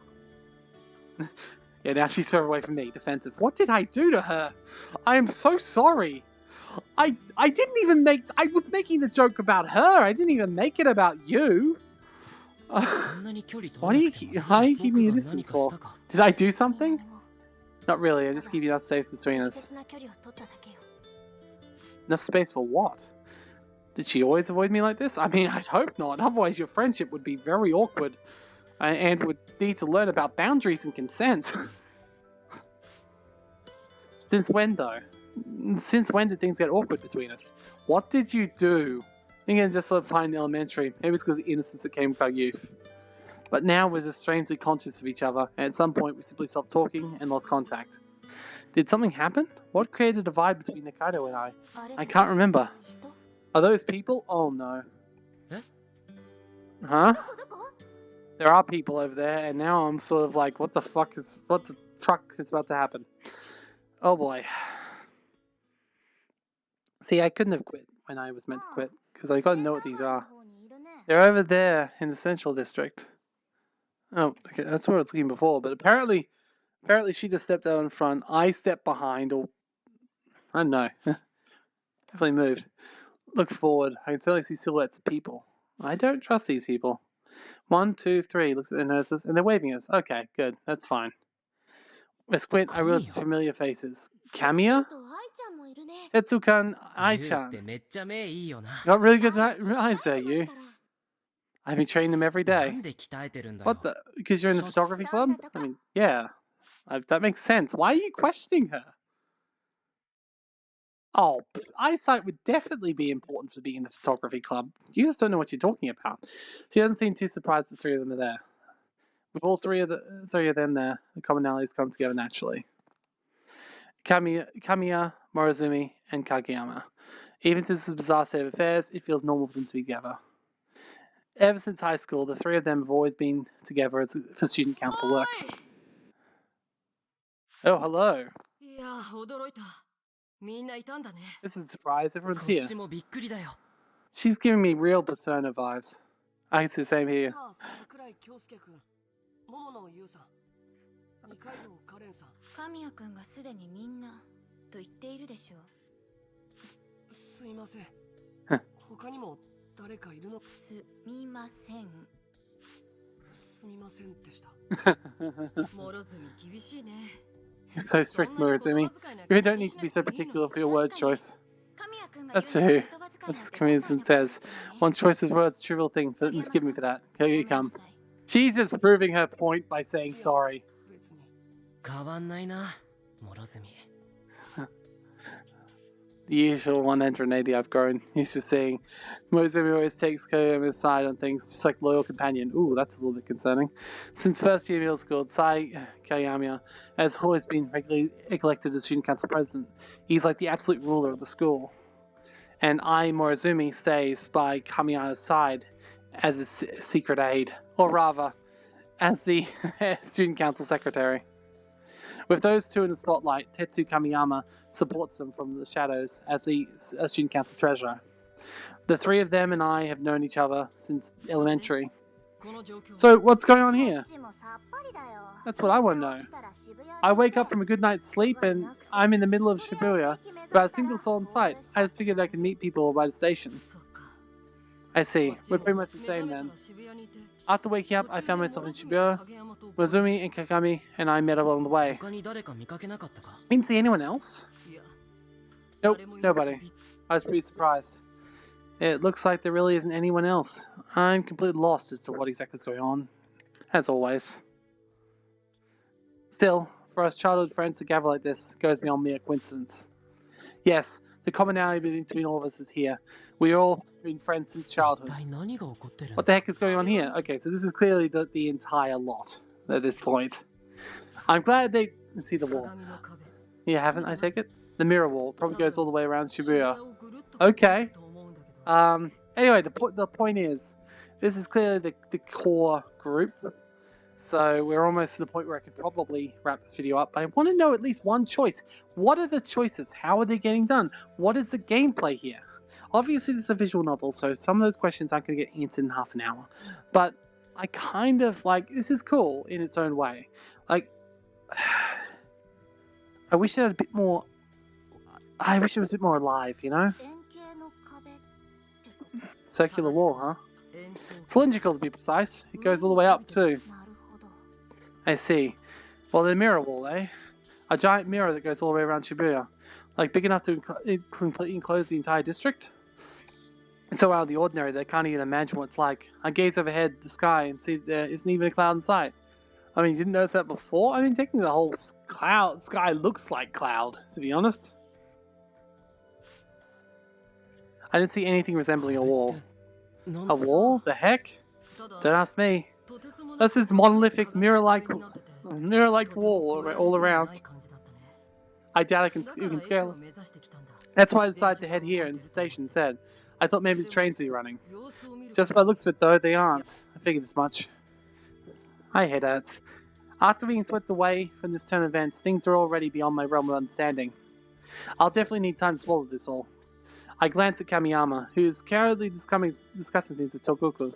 Yeah, now she's further away from me, defensive. What did I do to her? I am so sorry. I didn't even make... I was making the joke about her. I didn't even make it about you. そんなに距離 Why 取 do ら you なくて keep, も why are you 僕 keeping your が何 distance か for? したか Did I do something? 何も Not really. I just keep enough space between 適 us. 切な距離を取っただけよ Enough space for what? Did she always avoid me like this? I mean, I'd hope not. Otherwise, your friendship would be very awkward. And would need to learn about boundaries and consent. Since when, though? Since when did things get awkward between us? What did you do? Again, just sort of fine elementary. Maybe it's because of innocence that came with our youth. But now we're just strangely conscious of each other, and at some point we simply stopped talking and lost contact. Did something happen? What created a divide between Nikaido and I? あれ I can't remember. 人 Are those people? Oh no. Eh? Huh? どこどこ There are people over there, and now I'm sort of like, what the truck is about to happen? Oh boy. See, I couldn't have quit when I was meant to quit, because I gotta know what these are. 方にいるね They're over there in the central district. Oh, okay, that's where I was looking before, but apparently she just stepped out in front, I stepped behind, or I don't know. Definitely moved. Look forward, I can certainly see silhouettes of people. I don't trust these people. 1, 2, 3, looks at their nurses, and they're waving at us. Okay, good, that's fine. I squint, I realize it's familiar faces. Kamiya? と愛ちゃんもいるね Tetsukan ユウって Ai-chan. めっちゃ目いいよな Got really good あいつ eyes there, 鍛えてます you. から I've been training them every な day. んで鍛えてるんだよ What the? Because you're in the Shut- photography club? I mean, yeah. That makes sense. Why are you questioning her? Oh, eyesight would definitely be important for being in the photography club. You just don't know what you're talking about. She doesn't seem too surprised the three of them are there. With all three of them there, the commonalities come together naturally. Kamiya, Morozumi, and Kageyama. Even if this is a bizarre state of affairs, it feels normal for them to be together. Ever since high school, the three of them have always been together for student council work. Oh, hello. いや驚いたみんないたんだね This is a surprise. Everyone's こっ here. ちもびっくりだよ She's giving me real Persona vibes. I can see the same here. さあ桜井京介君桃野優さん二階堂カレンさん神谷君がすでにみんなと言っているでしょうすいませんふん他にも誰かいるのすみませんすみませんでした諸角厳しいね You're so strict, Morozumi. You really don't need to be so particular for your word choice. 神谷君が That's 言う who. 言葉遣い As なんて Korean says, one choice of words, trivial thing. Forgive me for that. Here you ごめん come. なさい She's just proving her point by saying sorry. 別に変わんないな諸角 The usual 180 I've grown used to seeing. Morozumi always takes Koyama's side on things, just like loyal companion. Ooh, that's a little bit concerning. Since first year middle school, Sai Koyama has always been regularly elected as student council president. He's like the absolute ruler of the school. And Morozumi stays by Kamiya's side as a secret aide, or rather, as the student council secretary. With those two in the spotlight, Tetsu Kamiyama supports them from the shadows as the student council treasurer. The three of them and I have known each other since elementary. この状況 So what's going on here? こっちもさっぱりだよ That's what I want to know. 起きたら渋谷 I wake up from a good night's sleep and I'm in the middle of Shibuya without a single soul in sight. I just figured I could meet people by the station. そっか I see. We're pretty much the same then. After waking up, I found myself in Shibuya. Wazumi and Kakami and I met along the way. 他に誰か見かけなかったか Didn't see anyone else? いや Nope, nobody. I was pretty surprised. It looks like there really isn't anyone else. I'm completely lost as to what exactly is going on. As always. Still, for us childhood friends to gather like this goes beyond mere coincidence. Yes, The commonality between all of us is here. We're all been friends since childhood. 一体何が起こってるん What だ the heck is going on here? Okay, so this is clearly the entire lot at this point. I'm glad they see the wall. 鏡の壁 You haven't, I take it? The mirror wall probably goes all the way around 渋 Shibuya. 谷をぐるっと Okay. と思うんだけど Anyway, the point is, this is clearly the core group. So we're almost to the point where I could probably wrap this video up. But I want to know at least one choice. What are the choices? How are they getting done? What is the gameplay here? Obviously, this is a visual novel, so some of those questions aren't going to get answered in half an hour. But I kind of like, this is cool in its own way. Like, I wish it had a bit more. I wish it was a bit more alive, you know? 円形の壁ってこと Circular wall, huh? 円筒 Cylindrical to be precise. It goes all the way up too. なるほど I see. Well, the mirror wall, eh? A giant mirror that goes all the way around Shibuya. Like big enough to completely enclose the entire district? It's so out of the ordinary that I can't even imagine what it's like. I gaze overhead the sky and see there isn't even a cloud in sight. I mean, you didn't notice that before? I mean, technically the whole sky looks like cloud, to be honest. I didn't see anything resembling a wall. なん A wall? The heck? ただ Don't ask me. とてつもなく This is monolithic 鏡の壁 mirror-like になってて mirror-like とても wall 越えられ all そうに around. ない感じだったね I doubt I can だか you ら can 駅 scale. を目指してきたんだ That's why I decided to head here and the station instead. I thought maybe the trains would be running. 様子を見る Just by the looks of it though, they aren't. I figured as much. My head hurts. After being swept away from this turn of events, things are already beyond my realm of understanding. I'll definitely need time to swallow this all. I glance at Kamiyama, who is casually discussing things with Togoku.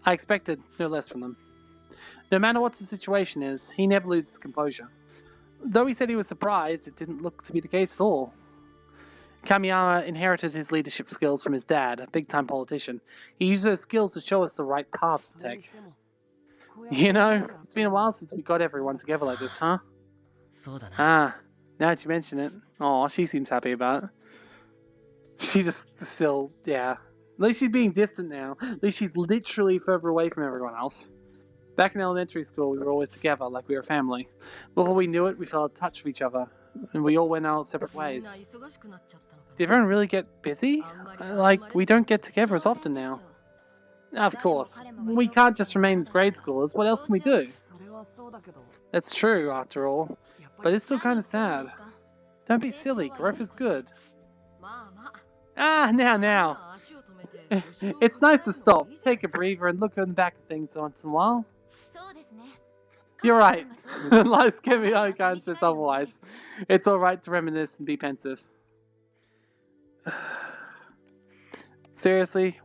I expected no less from them. No matter what the situation is, he never loses composure. Though he said he was surprised, it didn't look to be the case at all. Kamiyama inherited his leadership skills from his dad, a big-time politician. He used those skills to show us the right paths to それに take. しても You know, it's been a while since we got everyone together like this, huh? そうだな Ah, now that you mention it. Oh, she seems happy about it. She just still, yeah. At least she's being distant now. At least she's literally further away from everyone else. Back in elementary school, we were always together, like we were family. Before we knew it, we fell out of touch with each other, and we all went our separate みん ways. な忙しくなっちゃったのか Did everyone really get busy? あんまり Like, we don't get together as often now. Of course. We can't just remain as grade schoolers. What else can we do? それはそうだけど That's true, after all. やっぱ But り it's still kind of sad. Don't be silly. Growth is good. まあまあ Ah, now. 足を止めて後ろを It's nice to 振ら stop, ない方がいいじゃない take a breather, and look on the back of things once in a while. そうですね You're right. カメラさんがそう Life's giving I can't say otherwise. It's alright to reminisce and be pensive. Seriously?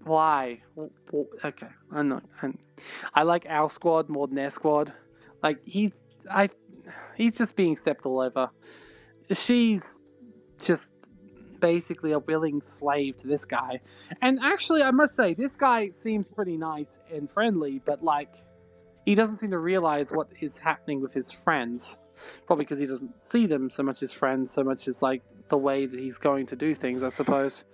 Why? Okay, I'm not. I like our squad more than their squad. Like, he's just being stepped all over. She's just basically a willing slave to this guy. And actually, I must say, this guy seems pretty nice and friendly, but like, he doesn't seem to realize what is happening with his friends. Probably because he doesn't see them so much as friends, so much as like the way that he's going to do things, I suppose.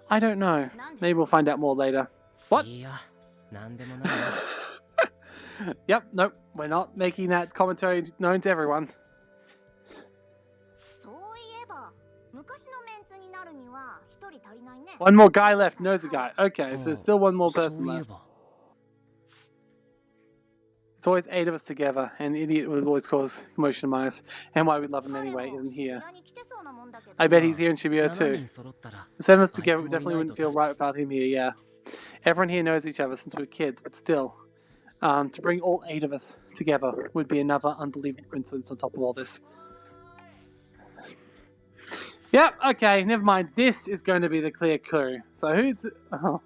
I don't know. Maybe we'll find out more later. What? いやなんでもないよ Yep, nope. We're not making that commentary known to everyone. そういえば昔のメンツになるには一人足りないね One more guy left, knows a guy. Okay, so there's still one more そう person いえ left. ば It's always 8 of us together, and idiot will always cause commotion among us. And why we love him 彼 anyway も isn't 渋 here. 谷に来てそうなもんだけど I bet he's here in Shibuya 7 too. 人揃ったら The 7 of us I together, we thought definitely we wouldn't feel might right without him here, yeah. Everyone here knows each other since we were kids, but still. To bring all 8 of us together would be another unbelievable coincidence on top of all this. Yep, okay, never mind. This is going to be the clear clue. So who's... Oh.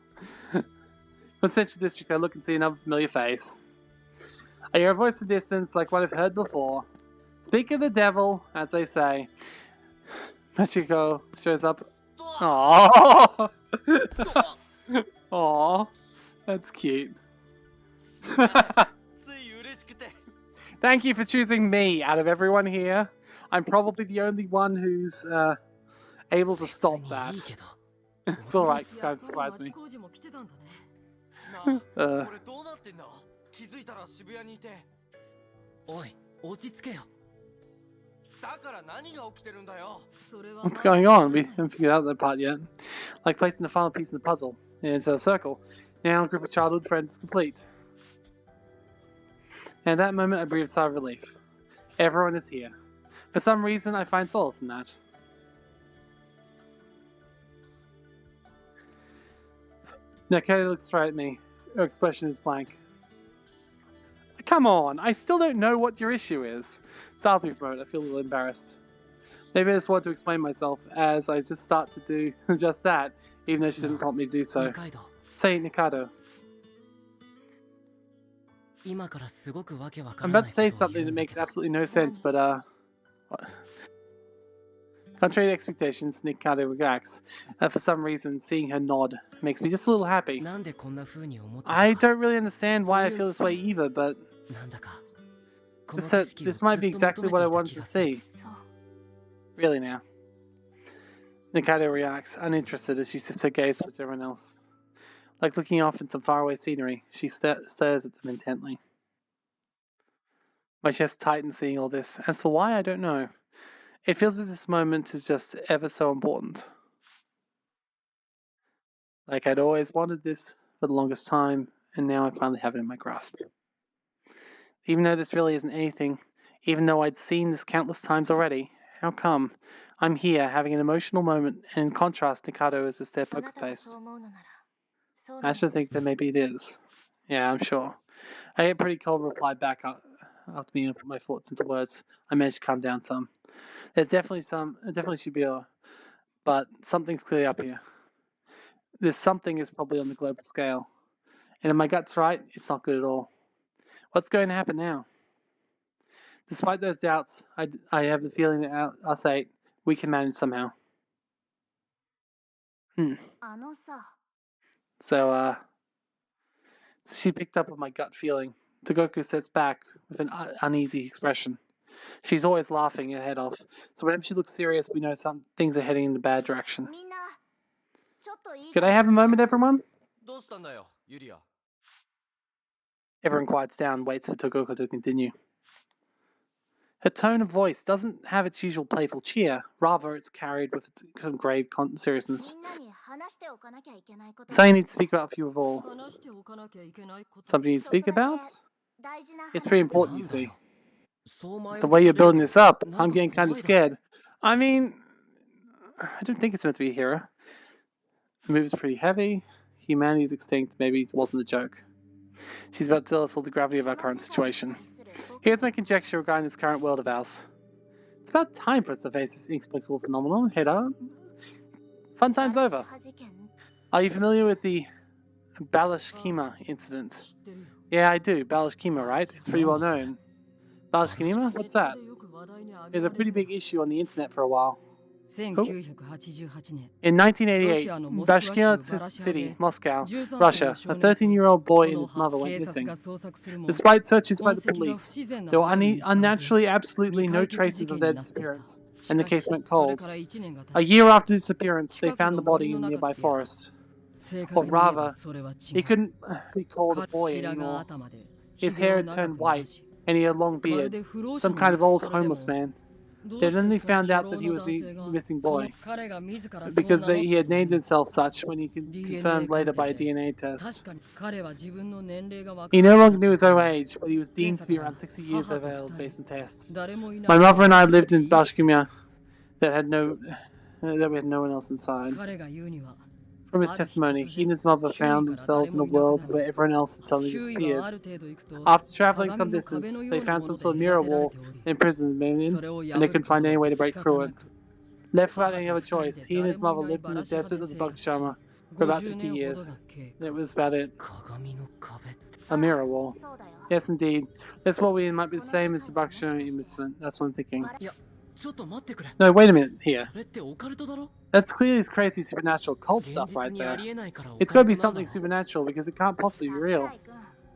From Central District, I look and see another familiar face. I hear a voice in the distance like one I've heard before. Speak of the devil, as they say. Machiko shows up. Aww! Aww. That's cute. つい嬉しくて Thank you for choosing me out of everyone here. I'm probably the only one who's able to 別 stop にい that. いけど It's alright, this や kind っ of ぱり surprised 町 me. 工事も来てたんだねなあ Uh, これどうなってんだ気づいたら渋谷にいておい落ち着けよだから何が起きてるんだよ。それは What's going on? We haven't figured out that part yet. Like placing the final piece in the puzzle into a circle. Now a group of childhood friends is complete. And at that moment I breathe a sigh of relief. Everyone is here. For some reason I find solace in that. Now Katie looks straight at me. Her expression is blank. Come on, I still don't know what your issue is. Start me from it, I feel a little embarrassed. Maybe I just want to explain myself as I just start to do just that, even though she doesn't prompt me to do so. 二階堂 Say Nikado. 今からすごくわけわか I'm ら about ない to say ことを something 言う that んだ makes けど absolutely no sense, but what? Contrary to expectations, Nikado reacts. For some reason, seeing her nod makes me just a little happy. なんでこんな風に思った I のか don't really understand why I feel this way either, but なんだかこの just 景 that 色を this might ず be っと求 exactly め what I ていた wanted 気 to がする see. そう Really now. Nikado reacts, uninterested as she shifts her gaze towards everyone else. Like looking off in some faraway scenery, she stares at them intently. My chest tightens seeing all this. As for why, I don't know. It feels as this moment is just ever so important. Like I'd always wanted this for the longest time, and now I finally have it in my grasp. Even though this really isn't anything, even though I'd seen this countless times already, how come I'm here having an emotional moment, and in contrast, Nikado is just their あな poker たが face? そう思うのならそう I なの actually think that maybe it is. Yeah, I'm sure. I get a pretty cold reply back after being put my thoughts into words. I managed to calm down some. There's definitely it definitely should be but something's clearly up here. This something is probably on the global scale. And if my gut's right, it's not good at all. What's going to happen now? Despite those doubts, I have the feeling that us eight, we can manage somehow. あのさ So, she picked up on my gut feeling. Togoku sits back with an uneasy expression. She's always laughing her head off, so whenever she looks serious, we know some things are heading in the bad direction. みんなちょっといい Could I have a moment, everyone? どうしたんだよ、ユリア。 Everyone quiets down and waits for Togoku to continue. Her tone of voice doesn't have its usual playful cheer, rather it's carried with some grave seriousness. みんなに話しておかなきゃいけないこと Something you need to speak about for you of all. 話しておかなきゃいけないこと Something you need to speak about? 大事な It's 話 pretty important, な you んだ see. よそう前 The 置き way さ you're れる building と this up, なん I'm か getting kind 怖 of いだろ scared. I mean, I don't think it's meant to be a hero. The move is pretty heavy. Humanity is extinct. Maybe it wasn't a joke. She's about to tell us all the gravity of our current situation. Here's my conjecture regarding this current world of ours. It's about time for us to face this inexplicable phenomenon head on. Fun time's over. Are you familiar with the Balashkima incident? 知ってるよ Yeah, I do. Balashkima, right? It's pretty well known. Balashkima? What's that? ネットでよく話題に上 It げ was ら a れ pretty る big issue on the internet for a while. 1988年 In 1988, Bashkir City, Moscow, Russia, a 13-year-old boy and his mother went missing. Despite searches by the police, there were unnaturally absolutely no traces of their disappearance, and the case went cold. A year after disappearance, they found the body in a nearby forest. Or rather, he couldn't be called a boy anymore. His hair had turned white, and he had a long beard, some kind of old homeless man. They then found out that he was the missing boy, because he had named himself such when he confirmed later by a DNA test. He no longer knew his own age, but he was deemed to be around 60 years of age based on tests. My mother and I lived in Bashkimia that we had no one else inside. From his testimony, he and his mother found themselves in a world where everyone else had suddenly disappeared. After traveling some distance, they found some sort of mirror wall and imprisoned them in, and they couldn't find any way to break through it. Left without any other choice, he and his mother lived in the desert of the Bakshama for about 50 years. That was about it. 鏡の壁って A mirror wall. そうだよ Yes, indeed. This wall we might be the same as the Bakshama incident. That's what I'm thinking. いやちょっと待ってくれ No, wait a minute. Here. それってオカルトだろ That's clearly this crazy supernatural cult 現 stuff 実 right にあ there. りえないからオ It's カ gotta ル be トなんだ something ろ supernatural because it can't possibly be real. 桜井君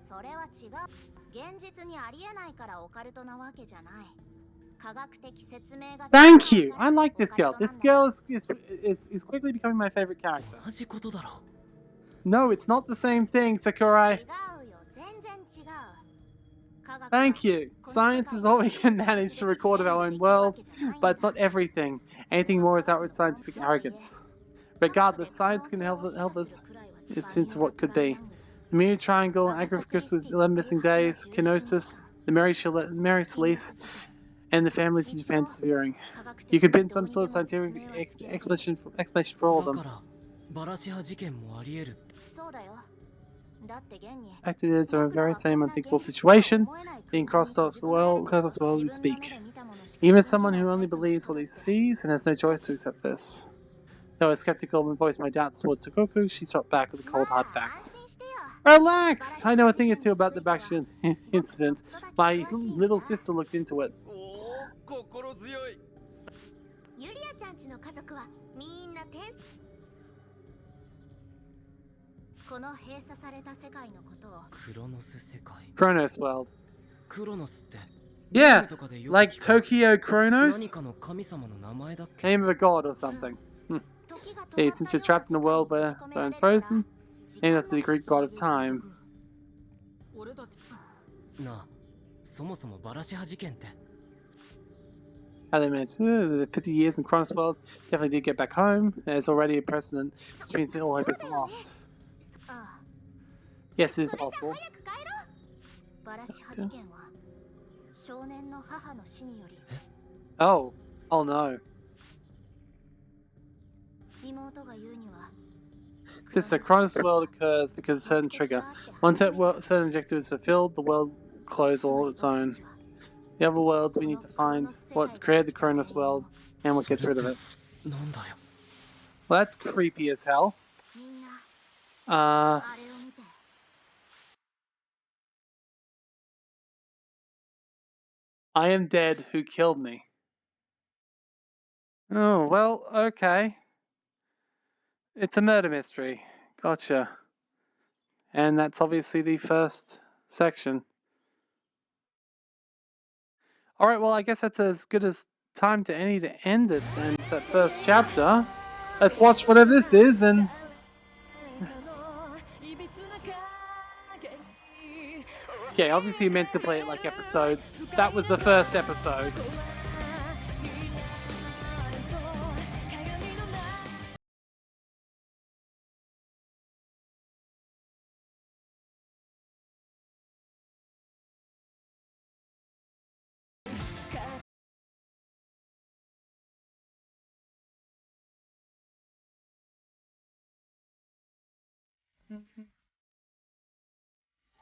それは違う現実にありえないからオカルトなわけじゃない科学的説明が Thank you! I like this girl. This girl is quickly becoming my favorite character. 同じことだろ No, it's not the same thing, 違 Sakurai. うよ全然違う科 Thank you. Science is all we can manage to record of our own world, but it's not everything. Anything more is outright scientific arrogance. Regardless, science can help us in a sense of what could be. The Bermuda Triangle, Agricus' 11 missing days, Chronos, the Mary Celeste, and the families in Japan disappearing. You could pin some sort of scientific explanation for all of だ them. からバラシ派事件もあり得る。そうだよ。だって現に Fact it is a very same unthinkable situation being crossed off the world we speak. Even as someone who only believes what he sees and has no choice to accept this. Though I was skeptical and voiced my doubts toward Tokoku, she shot back with the cold hard facts. Relax! I know a thing or two about the Bakshin incident. My little sister looked into it. おお心強い。ユリアちゃんちの家族はみんな天この閉鎖された世界のことをクロノス世界。 Chronos world. クロノスって。 Yeah, ゲームとかでよく like 聞く Tokyo 何 Chronos? かの神様の名前だっけ。 Name of a god or something. Hey, since you're trapped in a world where I'm frozen, maybe that's the Greek god of time. 俺たちなあ、そもそもバラシ派事件って。 How they managed the 50 years in Chronos world definitely did get back home. There's already a precedent, which means all hope is lost. ああ Yes, it is それじゃ possible. 早く帰ろうバラシ派事件は少年の母の死により Oh, oh no. 妹が言うには Since the Chronos world occurs because of a certain trigger, once that certain objective is fulfilled, the world will close all on its own. The other worlds, we need to find what created the Chronos world and what gets rid of it. なんだよ。 Well, that's creepy as hell. みんな Uh, あれを見て I am dead. Who killed me? Oh, well, okay. It's a murder mystery. Gotcha. And that's obviously the first section. Alright, well, I guess that's as good as time to any to end it then, that first chapter. Let's watch whatever this is and... Okay, obviously you meant to play it like episodes. That was the first episode.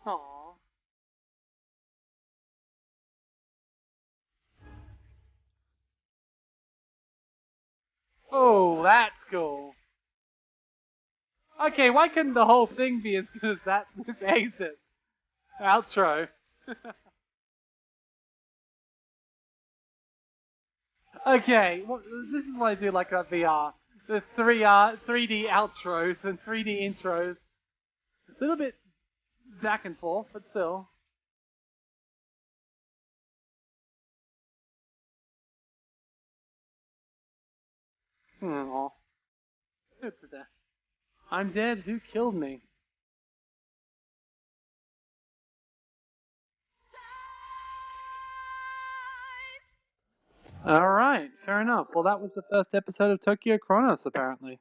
Aww. Oh, that's cool. Okay, why couldn't the whole thing be as good as that? This exit. Outro. Okay, well, this is what I do like about VR. The 3D outros and 3D intros. A little bit back and forth, but still. Aww. Good for that. I'm dead. Who killed me? Alright, fair enough. Well, that was the first episode of Tokyo Chronos, apparently.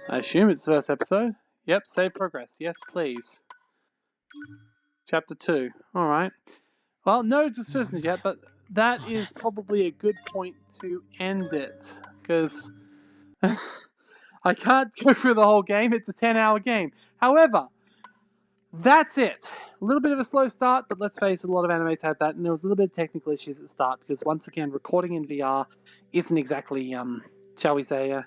I assume it's the first episode. Yep, save progress. Yes, please. Chapter 2. Alright. Well, no decisions yet, but that is probably a good point to end it. Because I can't go through the whole game. It's a 10-hour game. However, that's it. A little bit of a slow start, but let's face it, a lot of animes had that, and there was a little bit of technical issues at the start, because once again, recording in VR isn't exactly, shall we say,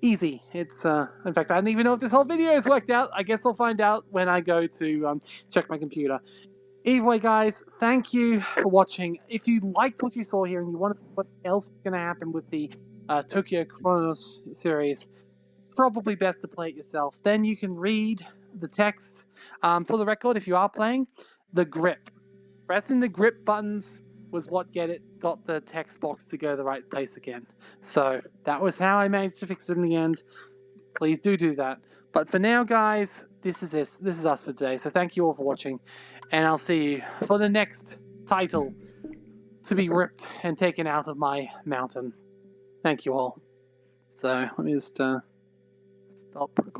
easy. It's, in fact, I don't even know if this whole video has worked out. I guess I'll find out when I go to, check my computer. Either way, guys, thank you for watching. If you liked what you saw here and you want to see what else is going to happen with the Tokyo Chronos series, probably best to play it yourself. Then you can read the text. For the record, if you are playing, the grip. Pressing the grip buttons was what got the text box to go the right place again. So that was how I managed to fix it in the end. Please do that. But for now, guys, this is us for today. So thank you all for watching, and I'll see you for the next title to be ripped and taken out of my mountain. Thank you all. So let me just stop recording.